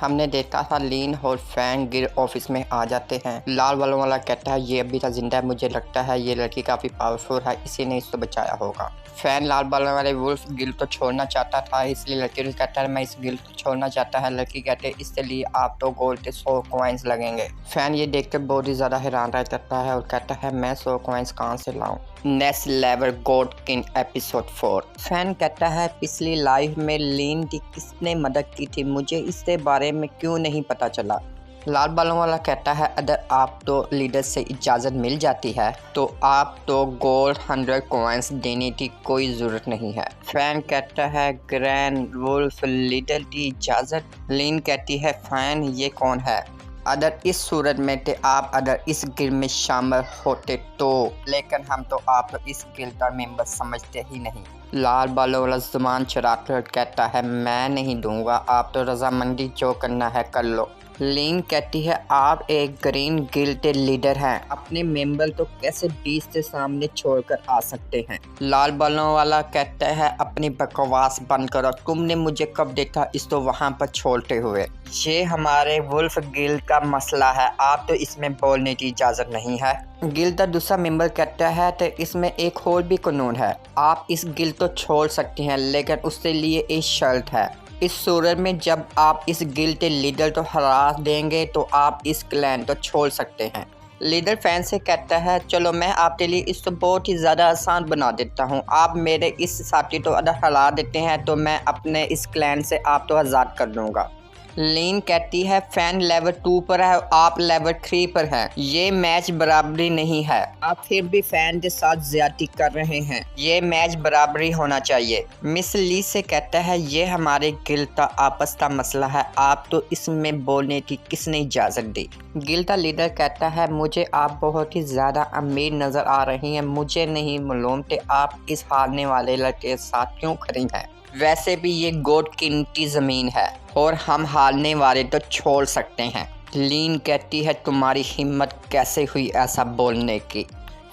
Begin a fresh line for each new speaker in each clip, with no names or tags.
हमने देखा था लीन और फैन गिर ऑफिस में आ जाते हैं। लाल बालों वाला कहता है ये अभी तक जिंदा है, मुझे लगता है ये लड़की काफ़ी पावरफुल है, इसी ने इसको बचाया होगा। फैन लाल बालों वाले वुल्फ गिल तो छोड़ना चाहता था, इसलिए लड़की को कहता है मैं इस गिल को छोड़ना चाहता है। लड़की कहते हैं इसके लिए आप तो गोल्ड के 100 कॉइन्स लगेंगे। फैन ये देखकर बहुत ही ज़्यादा हैरान रह जाता है और कहता है मैं 100 कॉइन्स कहाँ से लाऊं। Next level God king episode 4। Fan कहता है पिछली लाइफ में लीन की किसने मदद की थी, मुझे इसके बारे में क्यों नहीं पता चला। लाल बालों वाला कहता है अगर आप तो लीडर से इजाज़त मिल जाती है तो आप तो गोल्ड 100 कॉइन्स देने की कोई ज़रूरत नहीं है। फैन कहता है ग्रैंड वुल्फ लीडर की इजाज़त। लीन कहती है फैन ये कौन है, अगर इस सूरत में थे आप अगर इस गिल्ड में शामिल होते तो, लेकिन हम तो आप इस गिल्ड का मेंबर समझते ही नहीं। लाल बालों वाला जुबान चढ़ाकर कहता है मैं नहीं दूंगा, आप तो रजामंदी जो करना है कर लो। लीन कहती है आप एक ग्रीन गिल्ड के लीडर हैं, अपने मेंबर तो कैसे 20 से सामने छोड़कर आ सकते हैं। लाल बालों वाला कहता है अपनी बकवास बंद करो, तुमने मुझे कब देखा इसको वहां पर छोड़ते हुए। ये हमारे वुल्फ गिल्ड का मसला है, आप तो इसमें बोलने की इजाज़त नहीं है। गिल्ड का दूसरा मेंबर कहता है तो इसमें एक और भी कानून है, आप इस गिल्ड को छोड़ सकते हैं लेकिन उसके लिए एक शर्त है। इस सूरत में जब आप इस गिल्ड के लीडर को हरा देंगे तो आप इस क्लैन को छोड़ सकते हैं। लीडर फैन से कहता है चलो मैं आपके लिए इसको बहुत ही ज़्यादा आसान बना देता हूँ, आप मेरे इस साथी को अगर हरा देते हैं तो मैं अपने इस क्लैन से आप तो आज़ाद कर दूँगा। लीन कहती है फैन लेवल 2 पर है और आप लेवल 3 पर हैं, ये मैच बराबरी नहीं है, आप फिर भी फैन के साथ ज्यादती कर रहे हैं, ये मैच बराबरी होना चाहिए। मिस ली से कहता है ये हमारे गिल्ड का आपस का मसला है, आप तो इसमें बोलने की किसने इजाज़त दी। गिल्ड का लीडर कहता है मुझे आप बहुत ही ज़्यादा अमीर नज़र आ रही हैं, मुझे नहीं मालूम कि आप इस हारने वाले लड़के के साथ क्यों खड़ी हैं, वैसे भी ये गॉड किंग की ज़मीन है और हम हारने वाले तो छोड़ सकते हैं। लीन कहती है तुम्हारी हिम्मत कैसे हुई ऐसा बोलने की।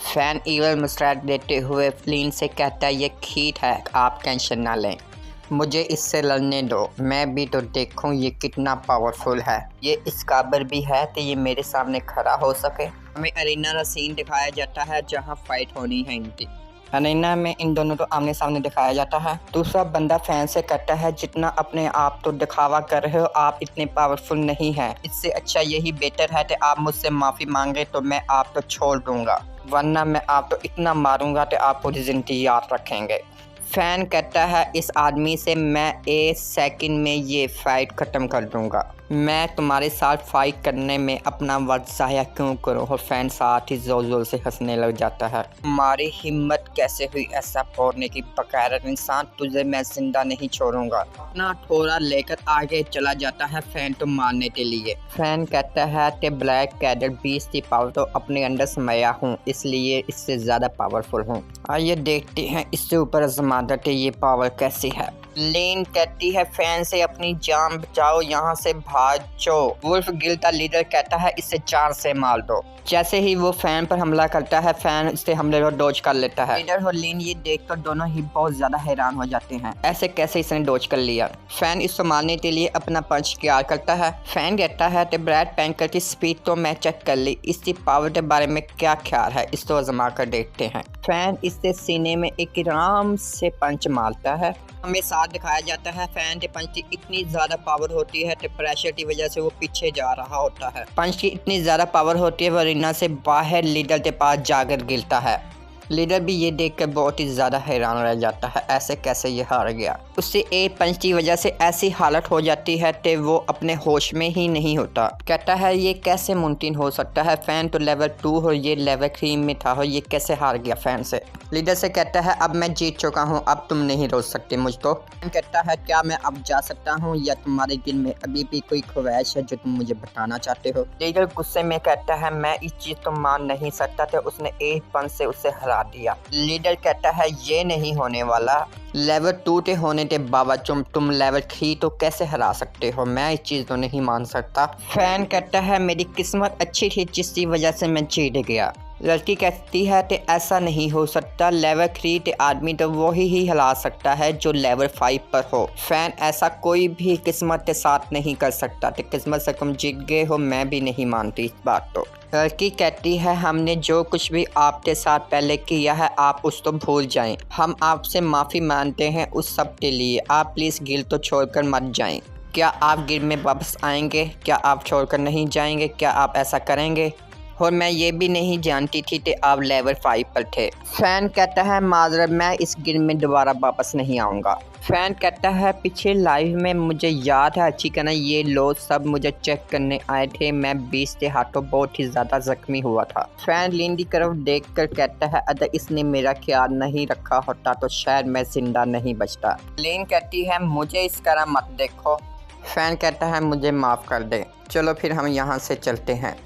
फैन ईवल मुस्कुराहट देते हुए लीन से कहता है ये ठीक है, आप टेंशन ना लें, मुझे इससे लड़ने दो, मैं भी तो देखूं ये कितना पावरफुल है, ये इस काबिल भी है कि ये मेरे सामने खड़ा हो सके। हमें अरीना का सीन दिखाया जाता है जहां फाइट होनी है इनकी। अरीना में इन दोनों को आमने सामने दिखाया जाता है। दूसरा बंदा फैन से कहता है जितना अपने आप तो दिखावा कर रहे हो आप इतने पावरफुल नहीं हैं, इससे अच्छा यही बेटर है कि आप मुझसे माफ़ी मांगे तो मैं आप तो छोड़ दूंगा, वरना मैं आप तो इतना मारूंगा कि आप पूरी ज़िंदगी याद रखेंगे। फैन कहता है इस आदमी से मैं 1 सेकंड में ये फाइट ख़त्म कर दूंगा, मैं तुम्हारे साथ फाइट करने में अपना वक्त ज़ाया क्यों करूं। और फैन साथ ही ज़ोर ज़ोर से हंसने लग जाता है। तुम्हारी हिम्मत कैसे हुई ऐसा बोलने की, बगैर इंसान तुझे मैं जिंदा नहीं छोड़ूंगा। अपना थोड़ा लेकर आगे चला जाता है फैन को मारने के लिए। फैन कहता है कि ब्लैक कैडर 20 की पावर तो अपने अंदर समाया हूँ, इसलिए इससे ज़्यादा पावरफुल हूँ। आइए देखते हैं इससे ऊपर आजमाता कि ये पावर कैसी है। लीन कहती है फैन से अपनी जान बचाओ, यहाँ से भागो। वुल्फ गिल्ड का लीडर कहता है इसे जान से मार दो। जैसे ही वो फैन पर हमला करता है फैन इससे हमले को डॉज कर लेता है। लीडर और लीन ये देखकर दोनों ही बहुत ज्यादा हैरान हो जाते हैं, ऐसे कैसे इसने डॉज कर लिया। फैन इसको मारने के लिए अपना पंच तैयार करता है। फैन कहता है कि ब्रैड पैंकर की स्पीड तो मैं चेक कर ली, इसकी पावर के बारे में क्या ख्याल है, इसको आजमा कर देखते हैं। फैन इससे सीने में एक आराम से पंच मारता है। हमें साथ दिखाया जाता है फैन के पंच की इतनी ज़्यादा पावर होती है कि प्रेशर की वजह से वो पीछे जा रहा होता है। पंच की इतनी ज़्यादा पावर होती है वो अरीना से बाहर लीडर के पास जाकर गिरता है। लीडर भी ये देखकर बहुत ही ज़्यादा हैरान रह जाता है, ऐसे कैसे ये हार गया। उससे एक पंच की वजह से ऐसी हालत हो जाती है कि वो अपने होश में ही नहीं होता। कहता है ये कैसे मुमकिन हो सकता है, फैन तो लेवल 2 हो, ये लेवल 3 में था हो, ये कैसे हार गया फैन से। लीडर से कहता है अब मैं जीत चुका हूँ, अब तुम नहीं रोक सकते मुझको। फैन कहता है क्या मैं अब जा सकता हूँ या तुम्हारे दिल में अभी भी कोई ख्वाहिश है जो तुम मुझे बताना चाहते हो। लीडर गुस्से में कहता है मैं इस चीज़ को मान नहीं सकता था, उसने एक पंच से उसे हरा दिया। लीडर कहता है ये नहीं होने वाला, लेवल 2 के होने के बावजूद तुम लेवल 3 तो कैसे हरा सकते हो, मैं इस चीज़ को नहीं मान सकता। फैन कहता है मेरी किस्मत अच्छी थी जिसकी वजह से मैं जीत गया। लड़की कहती है कि ऐसा नहीं हो सकता, लेवल 3 के आदमी तो वही ही हिला सकता है जो लेवल 5 पर हो। फैन ऐसा कोई भी किस्मत के साथ नहीं कर सकता, तो किस्मत से तुम जीत गए हो, मैं भी नहीं मानती इस बात को। लड़की कहती है हमने जो कुछ भी आपके साथ पहले किया है आप उसको भूल जाएं। हम आपसे माफ़ी मांगते हैं उस सब के लिए, आप प्लीज़ गिल तो छोड़कर मत जाएं। क्या आप गिल में वापस आएंगे? क्या आप छोड़कर नहीं जाएंगे? क्या आप ऐसा करेंगे? और मैं ये भी नहीं जानती थी कि आप लेवल 5 पर थे। फैन कहता है माजरत, मैं इस गिल में दोबारा वापस नहीं आऊँगा। फैन कहता है पीछे लाइव में मुझे याद है अच्छी तरह, ये लोग सब मुझे चेक करने आए थे, मैं 20 के हाथों बहुत ही ज़्यादा जख्मी हुआ था। फैन लीन की तरफ देख कर कहता है अगर इसने मेरा ख्याल नहीं रखा होता तो शायद मैं जिंदा नहीं बचता। लीन कहती है मुझे इस तरह मत देखो। फैन कहता है मुझे माफ़ कर दे, चलो फिर हम यहाँ से चलते हैं।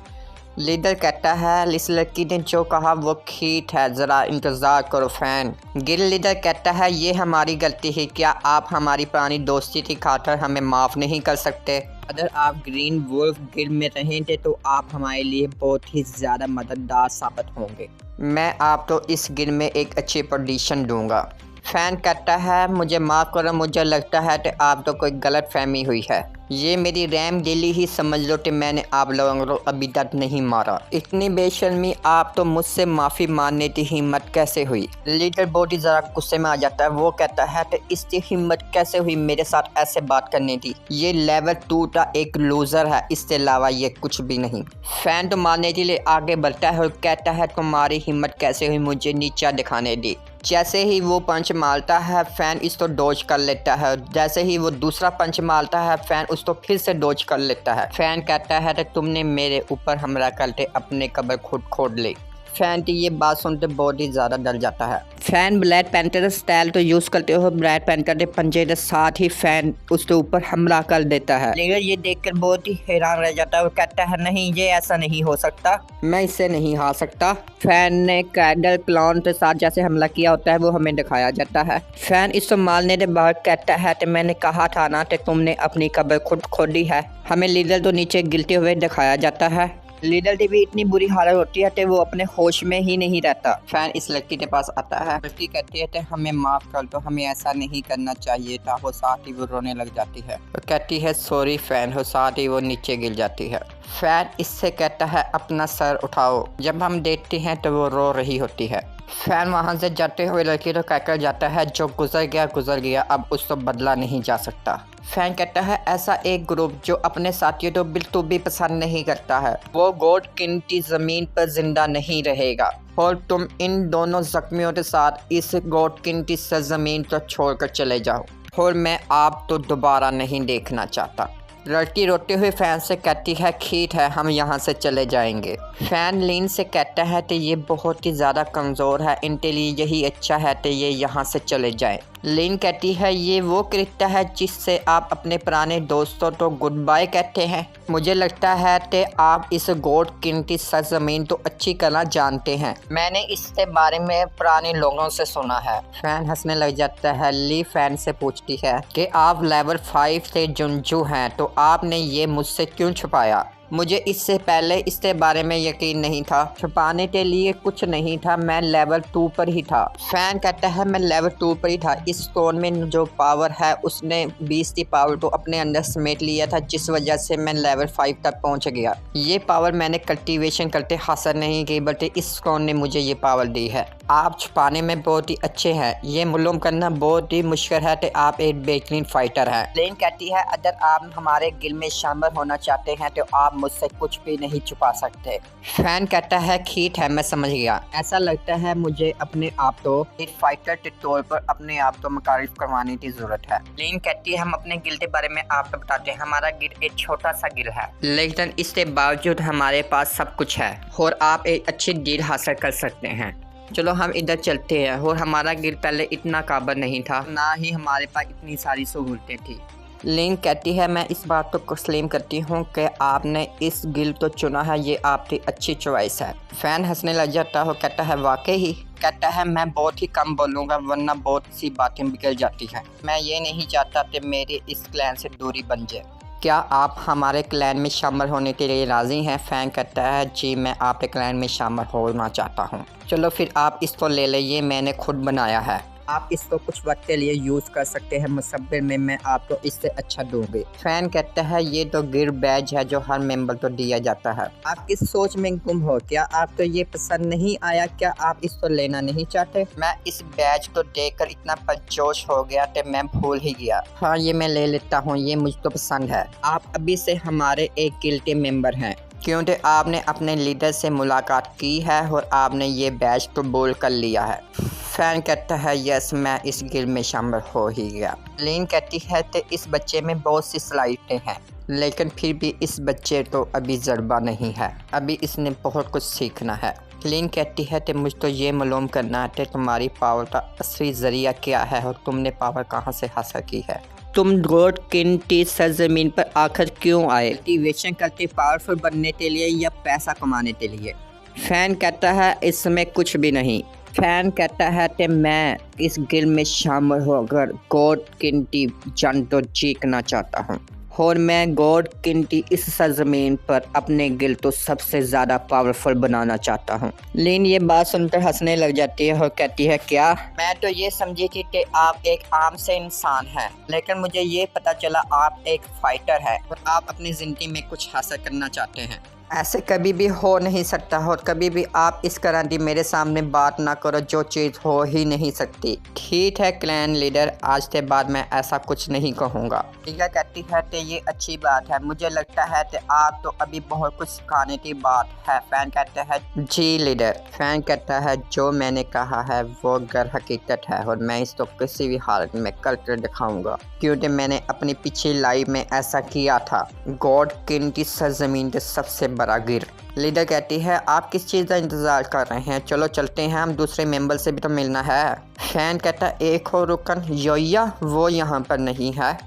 लीडर कहता है इस लड़की ने जो कहा वो ठीक है, ज़रा इंतज़ार करो फैन। गिल लीडर कहता है ये हमारी गलती है, क्या आप हमारी पुरानी दोस्ती की खातिर हमें माफ़ नहीं कर सकते? अगर आप ग्रीन वुल्फ गिल में रहेंगे तो आप हमारे लिए बहुत ही ज़्यादा मददगार साबित होंगे। मैं आपको इस गिल में एक अच्छी पोजीशन दूंगा। फैन कहता है मुझे माफ़ करो, मुझे लगता है कि आप तो कोई गलत फहमी हुई है, ये मेरी रैम डेली ही समझ लो कि मैंने आप लोगों को अभी तक नहीं मारा। इतनी बेशर्मी, आप तो मुझसे माफ़ी मांगने की हिम्मत कैसे हुई? लीडर बॉडी ज़रा गुस्से में आ जाता है, वो कहता है कि इसकी हिम्मत कैसे हुई मेरे साथ ऐसे बात करने की? ये लेवल 2 का एक लूज़र है, इसके अलावा ये कुछ भी नहीं। फैन तो मारने के लिए आगे बढ़ता है और कहता है तुम्हारी हिम्मत कैसे हुई मुझे नीचा दिखाने दी? जैसे ही वो पंच मारता है फैन इसको डॉज कर लेता है, जैसे ही वो दूसरा पंच मारता है फैन उसको फिर से डॉज कर लेता है। फैन कहता है कि तुमने मेरे ऊपर हमला करके अपने कब्र खुद खोद ली। फैन की ये बात सुनते बहुत ही ज़्यादा डर जाता है। फैन ब्लैक पैंथर स्टाइल तो यूज़ करते हो, ब्लैक पैंथर के पंजे के साथ ही फैन उसके ऊपर हमला कर देता है। लेकिन ये देखकर बहुत ही हैरान रह जाता है और कहता है नहीं ये ऐसा नहीं हो सकता, मैं इससे नहीं हार सकता। फैन ने कैडल क्लॉन के साथ जैसे हमला किया होता है वो हमें दिखाया जाता है। फैन इसको मारने के बाद कहता है कि मैंने कहा था ना कि तुमने अपनी कब्र खुद खोदी है। हमें लीडर तो नीचे गिरते हुए दिखाया जाता है। लीडर की भी इतनी बुरी हालत होती है कि वो अपने होश में ही नहीं रहता। फैन इस लड़की के पास आता है, लड़की कहती है कि हमें माफ़ कर दो, हमें ऐसा नहीं करना चाहिए था। वो साथ ही वो रोने लग जाती है और कहती है सॉरी फैन, हो साथ ही वो नीचे गिर जाती है। फैन इससे कहता है अपना सर उठाओ। जब हम देखते हैं तो वो रो रही होती है। फैन वहाँ से जाते हुए लड़की तो कहकर जाता है जो गुजर गया, अब उसको बदला नहीं जा सकता। फैन कहता है ऐसा एक ग्रुप जो अपने साथियों को बिल्कुल भी पसंद नहीं करता है, वो गॉड किंग की ज़मीन पर जिंदा नहीं रहेगा और तुम इन दोनों जख्मियों के साथ इस गॉड किंग की सरजमीन को छोड़कर चले जाओ और मैं आप तो दोबारा नहीं देखना चाहता। लड़की रोते हुए फैन से कहती है ठीक है हम यहाँ से चले जाएंगे। फैन लीन से कहता है कि ये बहुत ही ज़्यादा कमज़ोर है, इनके लिए यही अच्छा है कि ये यहाँ से चले जाएं। लीन कहती है ये वो तरीका है जिससे आप अपने पुराने दोस्तों को गुड बाय कहते हैं। मुझे लगता है कि आप इस गॉड किंग की सरजमीन तो अच्छी तरह जानते हैं, मैंने इसके बारे में पुराने लोगों से सुना है। फैन हंसने लग जाता है। ली फैन से पूछती है कि आप लेवल 5 से जुनजू हैं तो आपने ये मुझसे क्यों छुपाया? मुझे इससे पहले इसके बारे में यकीन नहीं था, छुपाने के लिए कुछ नहीं था, मैं लेवल 2 पर ही था। फैन कहता है मैं लेवल 2 पर ही था, इस स्टोन में जो पावर है उसने 20 की पावर को अपने अंदर समेट लिया था जिस वजह से मैं लेवल 5 तक पहुंच गया। ये पावर मैंने कल्टीवेशन करते हासिल नहीं की बल्कि इस स्टोन ने मुझे ये पावर दी है। आप छुपाने में बहुत ही अच्छे हैं, ये मालूम करना बहुत ही मुश्किल है कि आप एक बेहतरीन फाइटर हैं। लेन कहती है अगर आप हमारे गिल में शामिल होना चाहते हैं तो आप मुझसे कुछ भी नहीं छुपा सकते। फैन कहता है ठीक है मैं समझ गया, ऐसा लगता है मुझे अपने आप को एक फाइटर के तौर पर अपने आप को मुतारिफ करवाने की जरूरत है। लेन कहती है हम अपने गिल के बारे में आपको बताते हैं, हमारा गिल एक छोटा सा गिल है लेकिन इसके बावजूद हमारे पास सब कुछ है और आप एक अच्छी गिल हासिल कर सकते हैं। चलो हम इधर चलते हैं। और हमारा गिल पहले इतना काबिल नहीं था, ना ही हमारे पास इतनी सारी सहूलतें थी। लिंक कहती है मैं इस बात को तस्लीम करती हूँ कि आपने इस गिल को चुना है, ये आपकी अच्छी चॉइस है। फैन हंसने लग जाता है, कहता है वाकई ही? कहता है मैं बहुत ही कम बोलूँगा वरना बहुत सी बातें बिगड़ जाती हैं, मैं ये नहीं चाहता कि मेरे इस क्लैन से दूरी बन जाए। क्या आप हमारे क्लैन में शामिल होने के लिए राज़ी हैं? फैन कहता है जी मैं आपके क्लैन में शामिल होना चाहता हूँ। चलो फिर आप इसको ले लें, ये मैंने खुद बनाया है। आप इसको कुछ वक्त के लिए यूज़ कर सकते हैं, मुस्तक़बिल में मैं आपको इससे अच्छा दूंगी। फैन कहता है ये तो गिर बैज है जो हर मेंबर को दिया जाता है। आप किस सोच में गुम हो? क्या आपको ये पसंद नहीं आया? क्या आप इसको लेना नहीं चाहते? मैं इस बैज को देखकर इतना परजोश हो गया कि मैं भूल ही गया। हाँ ये मैं ले लेता हूँ, ये मुझको पसंद है। आप अभी से हमारे एक गिल्ड के मेंबर हैं क्योंकि आपने अपने लीडर से मुलाकात की है और आपने ये बैज कबूल कर लिया है। फैन कहता है यस मैं इस गिल्ड में शामिल हो ही गया। लीन कहती है कि इस बच्चे में बहुत सी सलाहियतें हैं, लेकिन फिर भी इस बच्चे को अभी तजुर्बा नहीं है, अभी इसने बहुत कुछ सीखना है। लीन कहती है कि मुझको ये मालूम करना है कि तुम्हारी पावर का असली ज़रिया क्या है और तुमने पावर कहाँ से हासिल की है। तुम गॉड किंग की सरजमीन पर आखिर क्यों आए? मोटिवेशन करते पावरफुल बनने के लिए या पैसा कमाने के लिए? फैन कहता है इसमें कुछ भी नहीं। फैन कहता है कि मैं इस गिल्ड में शामिल होकर गॉड किंग की जंग तो जीतना चाहता हूँ और मैं गॉड किंग की इस सरजमीन पर अपने गिल्ड को सबसे ज़्यादा पावरफुल बनाना चाहता हूँ। लीन ये बात सुनकर हंसने लग जाती है और कहती है क्या? मैं तो ये समझी थी कि आप एक आम से इंसान हैं, लेकिन मुझे ये पता चला आप एक फाइटर हैं और आप अपनी ज़िंदगी में कुछ हासिल करना चाहते हैं। ऐसे कभी भी हो नहीं सकता और कभी भी आप इस तरह की मेरे सामने बात ना करो जो चीज़ हो ही नहीं सकती। ठीक है क्लैन लीडर, आज के बाद मैं ऐसा कुछ नहीं कहूँगा। लीला कहती है कि ये अच्छी बात है, मुझे लगता है कि आप तो अभी बहुत कुछ सिखाने की बात है। फैन कहता है जी लीडर। फैन कहता है जो मैंने कहा है वो गर हकीकत है और मैं इसको किसी भी हालत में करके दिखाऊंगा, क्योंकि मैंने अपनी पिछली लाइफ में ऐसा किया था। गॉड किंग की सरजमीन के सबसे बड़ा गिर। लीडर कहती है आप किस चीज़ का इंतज़ार कर रहे हैं? चलो चलते हैं, हम दूसरे मेंबर से भी तो मिलना है। फैन कहता है एक और रुकन योया वो यहाँ पर नहीं है,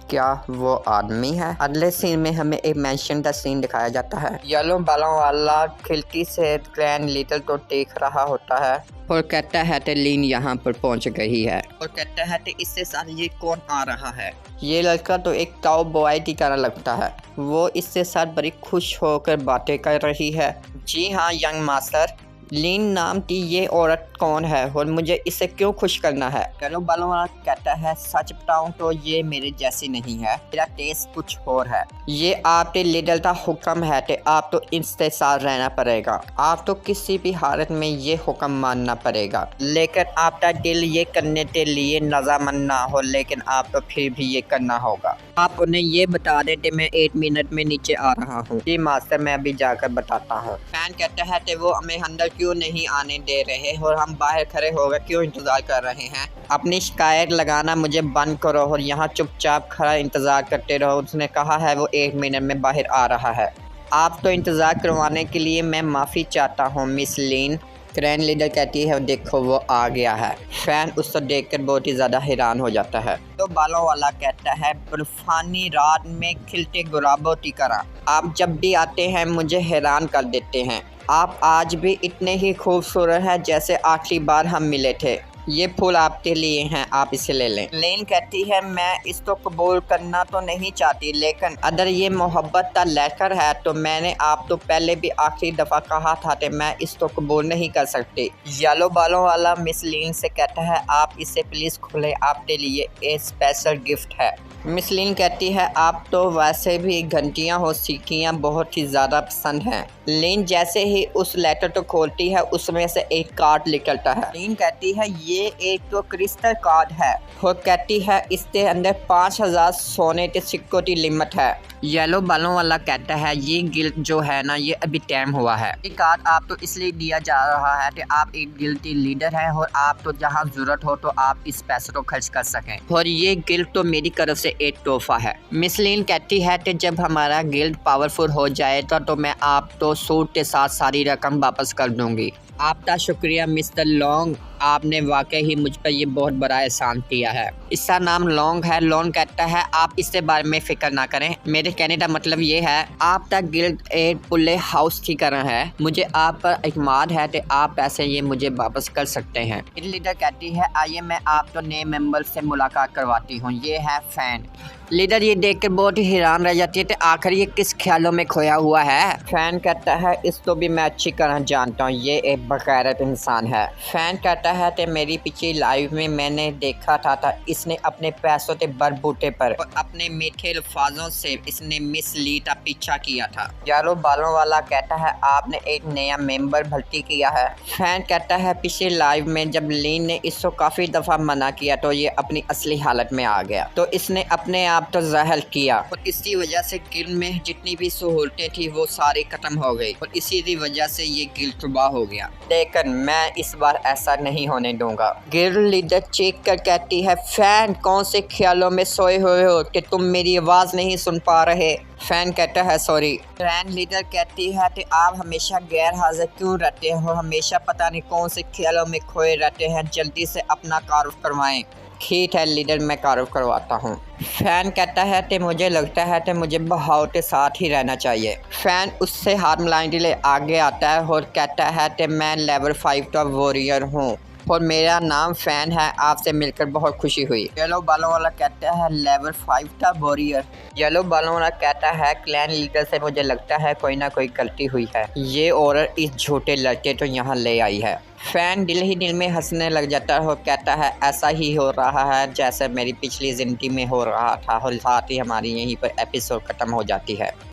क्या वो आदमी है? अगले सीन में हमें एक मेंशन का सीन दिखाया जाता है। येलो बालों वाला खिड़की से क्लैन लीडर को देख रहा होता है और कहता है कि लीन यहाँ पर पहुँच गई है और कहता है कि इससे साथ ये कौन आ रहा है? ये लड़का तो एक काउ बॉय की तरह लगता है, वो इससे साथ बड़ी खुश होकर बातें कर रही है। जी हाँ यंग मास्टर, लीन नाम की ये औरत कौन है और मुझे इसे क्यों खुश करना है? येलो बालों वाला कहता है सच बताऊं तो ये मेरे जैसी नहीं है, मेरा टेस्ट कुछ और है। ये आपके लीडर का हुक्म है कि आप तो इसके साथ रहना पड़ेगा, आप तो किसी भी हालत में ये हुक्म मानना पड़ेगा, लेकिन आपका दिल ये करने के लिए रज़ामंद ना हो, लेकिन आपको फिर भी ये करना होगा। आप उन्हें ये बता दें कि मैं 1 मिनट में नीचे आ रहा हूँ। जी मास्टर मैं अभी जाकर बताता हूँ। फैन कहता है कि वो हमें अंदर क्यों नहीं आने दे रहे और हम बाहर खड़े होकर क्यों इंतज़ार कर रहे हैं? अपनी शिकायत लगाना मुझे बंद करो और यहाँ चुपचाप खड़ा इंतज़ार करते रहो। उसने कहा है वो 1 मिनट में बाहर आ रहा है। आप तो इंतज़ार करवाने के लिए मैं माफ़ी चाहता हूँ मिस लीन। क्लैन लीडर कहती है देखो वो आ गया है। फैन उसको देखकर बहुत ही ज़्यादा हैरान हो जाता है। तो बालों वाला कहता है बर्फानी रात में खिलते गुलाबों की तरह आप जब भी आते हैं मुझे हैरान कर देते हैं। आप आज भी इतने ही खूबसूरत हैं जैसे आखिरी बार हम मिले थे। ये फूल आपके लिए हैं, आप इसे ले लें। लेन कहती है मैं इसको कबूल करना तो नहीं चाहती, लेकिन अगर ये मोहब्बत का लेकर है तो मैंने आप तो पहले भी आखिरी दफ़ा कहा था कि मैं इसको कबूल नहीं कर सकती। येलो बालों वाला मिस लीन से कहता है आप इसे प्लीज़ खोलें, आपके लिए एक स्पेशल गिफ्ट है। मिस लीन कहती है आप तो वैसे भी घंटियाँ और सीखियाँ बहुत ही ज़्यादा पसंद हैं। लीन जैसे ही उस लेटर को खोलती है उसमें से एक कार्ड निकलता है। लीन कहती है ये एक तो क्रिस्टल कार्ड है और कहती है इसके अंदर 5000 सोने के सिक्कों की लिमिट है। येलो बालों वाला कहता है ये गिल्ड जो है ना ये अभी टाइम हुआ है। ये कार्ड आप तो इसलिए दिया जा रहा है कि आप एक गिल्ड के लीडर हैं और आप तो जहाँ जरूरत हो तो आप इस पैसे को खर्च कर सकें, और ये गिल्ड तो मेरी तरफ से एक तोहफा है। मिस लीन कहती है कि जब हमारा गिल्ड पावरफुल हो जाएगा तो मैं आप तो सूट के साथ सारी रकम वापस कर दूंगी। आपका शुक्रिया मिस्टर लॉन्ग, आपने वाकई ही मुझ पर ये बहुत बड़ा एहसान किया है। इसका नाम लॉन्ग है। लॉन्ग कहता है आप इसके बारे में फिक्र ना करें। मेरे कहने का मतलब ये है आप तक गिल्ड एक पुल्ले हाउस की तरह है। मुझे आप पर इत्मीनान है कि आप पैसे ये मुझे वापस कर सकते हैं। लीडर कहती है आइए मैं आपको नए मेंबर से मुलाकात करवाती हूँ। ये है फैन। लीडर ये देखकर बहुत ही हैरान रह जाती है कि आखिर ये किस ख्यालों में खोया हुआ है। फैन कहता है इसको भी मैं अच्छी तरह जानता हूँ, ये एक बगैरत इंसान है। फैन कहता है कि मेरी पिछली लाइफ में मैंने देखा था इसने अपने पैसों के बलबूते पर और अपने मीठे अल्फाजों से इसने मिस ली का पीछा किया था। यारो बालों वाला कहता है आपने एक नया मेंबर भर्ती किया है। फैन कहता है पिछली लाइफ में जब लीन ने इसको काफी दफा मना किया तो ये अपनी असली हालत में आ गया, तो इसने अपने आप तो ज़ाहिर किया और इसी वजह से गिल्ड में जितनी भी सहूलतें थी वो सारी खत्म हो गई और इसी की वजह से ये गिल्ड तबाह हो गया। लेकिन मैं इस बार ऐसा नहीं होने दूंगा। गिल्ड लीडर चीख कर कहती है फैन कौन से ख्यालों में सोए हुए हो कि तुम मेरी आवाज़ नहीं सुन पा रहे। फैन कहता है सॉरी। फैन लीडर कहती है कि आप हमेशा गैर हाजिर क्यों रहते हो, हमेशा पता नहीं कौन से ख्यालों में खोए रहते हैं, जल्दी से अपना तारुफ करवाएं। ठीक है लीडर मैं तारुफ करवाता हूँ। फैन कहता है कि मुझे लगता है कि मुझे बहाव के साथ ही रहना चाहिए। फैन उससे हाथ मिलाने के लिए आगे आता है और कहता है कि मैं लेवल 5 का वॉरियर हूँ और मेरा नाम फैन है, आपसे मिलकर बहुत खुशी हुई। येलो बालों वाला कहता है लेवल 5 का वॉरियर। येलो बालों वाला कहता है क्लैन लीडर से मुझे लगता है कोई ना कोई गलती हुई है, ये औरत इस झूठे लड़के तो यहाँ ले आई है। फैन दिल ही दिल में हंसने लग जाता है और कहता है ऐसा ही हो रहा है जैसे मेरी पिछली ज़िंदगी में हो रहा था और साथ ही हमारी यहीं पर एपिसोड ख़त्म हो जाती है।